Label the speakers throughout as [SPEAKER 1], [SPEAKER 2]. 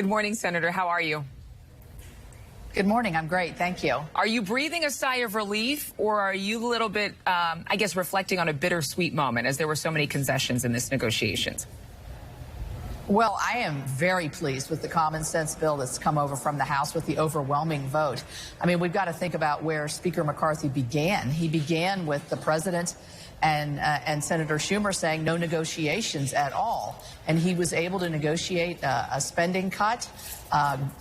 [SPEAKER 1] Good morning, Senator. How are you?
[SPEAKER 2] Good morning. I'm great. Thank you.
[SPEAKER 1] Are you breathing a sigh of relief, or are you a little bit, I guess, reflecting on a bittersweet moment as there were so many concessions in this negotiations?
[SPEAKER 2] Well, I am very pleased with the common sense bill that's come over from the House with the overwhelming vote. I mean, we've got to think about where Speaker McCarthy began. He began with the president and Senator Schumer saying no negotiations at all. And he was able to negotiate a spending cut,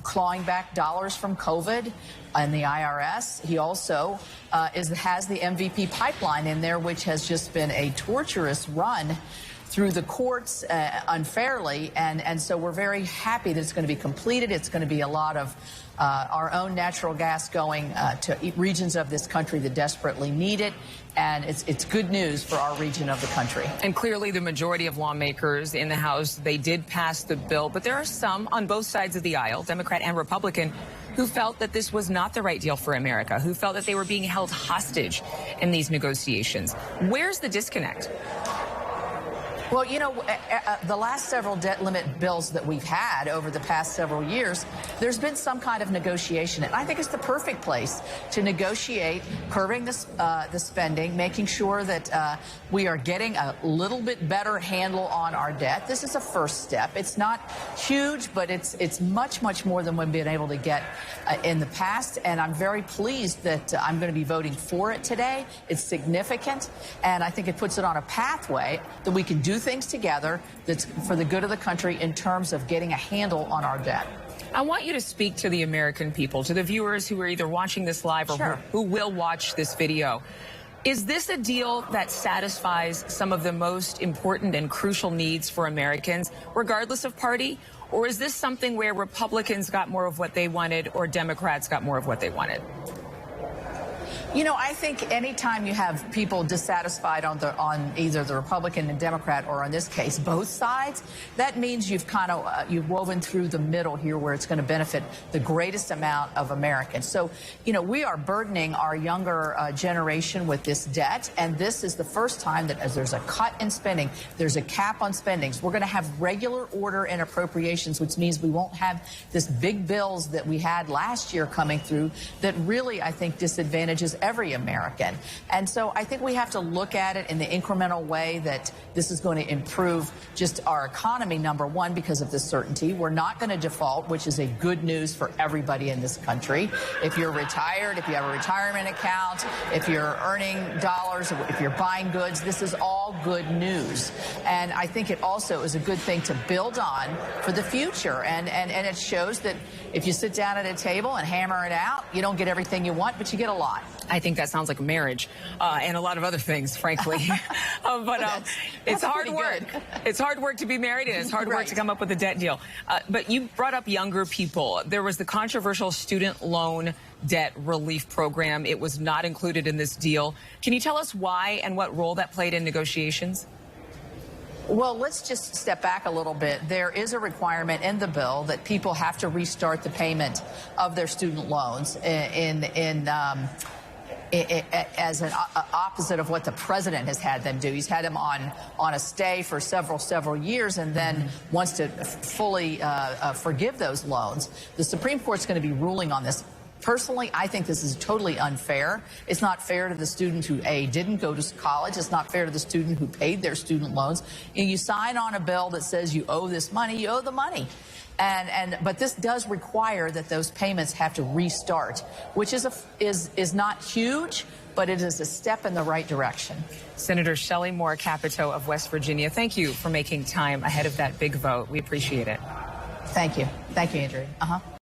[SPEAKER 2] clawing back dollars from COVID and the IRS. He also has the MVP pipeline in there, which has just been a torturous run through the courts unfairly, and so we're very happy that it's going to be completed. It's going to be a lot of our own natural gas going to regions of this country that desperately need it, and it's good news for our region of the country.
[SPEAKER 1] And clearly the majority of lawmakers in the House, they did pass the bill, but there are some on both sides of the aisle, Democrat and Republican, who felt that this was not the right deal for America, who felt that they were being held hostage in these negotiations. Where's the disconnect?
[SPEAKER 2] Well, you know, the last several debt limit bills that we've had over the past several years, there's been some kind of negotiation. And I think it's the perfect place to negotiate, curbing the spending, making sure that we are getting a little bit better handle on our debt. This is a first step. It's not huge, but it's much, much more than we've been able to get in the past. And I'm very pleased that I'm going to be voting for it today. It's significant, and I think it puts it on a pathway that we can do things together that's for the good of the country in terms of getting a handle on our debt.
[SPEAKER 1] I want you to speak to the American people, to the viewers who are either watching this live or who will watch this video. Is this a deal that satisfies some of the most important and crucial needs for Americans, regardless of party? Or is this something where Republicans got more of what they wanted or Democrats got more of what they wanted?
[SPEAKER 2] You know, I think anytime you have people dissatisfied on either the Republican and Democrat, or in this case, both sides, that means you've kind of you've woven through the middle here where it's going to benefit the greatest amount of Americans. So, you know, we are burdening our younger generation with this debt, and this is the first time that as there's a cut in spending, there's a cap on spendings. We're going to have regular order and appropriations, which means we won't have this big bills that we had last year coming through that really, I think, disadvantages every American. And so I think we have to look at it in the incremental way that this is going to improve just our economy, number one, because of the certainty. We're not going to default, which is a good news for everybody in this country. If you're retired, if you have a retirement account, if you're earning dollars, if you're buying goods, this is all good news. And I think it also is a good thing to build on for the future. And it shows that if you sit down at a table and hammer it out, you don't get everything you want, but you get a lot.
[SPEAKER 1] I think that sounds like marriage and a lot of other things, frankly. It's hard work. It's hard work to be married, and it's hard work to come up with a debt deal. But you brought up younger people. There was the controversial student loan debt relief program. It was not included in this deal. Can you tell us why and what role that played in negotiations?
[SPEAKER 2] Well, let's just step back a little bit. There is a requirement in the bill that people have to restart the payment of their student loans as an opposite of what the president has had them do. He's had them on a stay for several years, and then wants to fully forgive those loans. The Supreme Court's going to be ruling on this. Personally, I think this is totally unfair. It's not fair to the student who, A, didn't go to college. It's not fair to the student who paid their student loans. And you sign on a bill that says you owe this money, you owe the money. But this does require that those payments have to restart, which is not huge, but it is a step in the right direction.
[SPEAKER 1] Senator Shelley Moore Capito of West Virginia, thank you for making time ahead of that big vote. We appreciate it.
[SPEAKER 2] Thank you. Thank you, Andrew.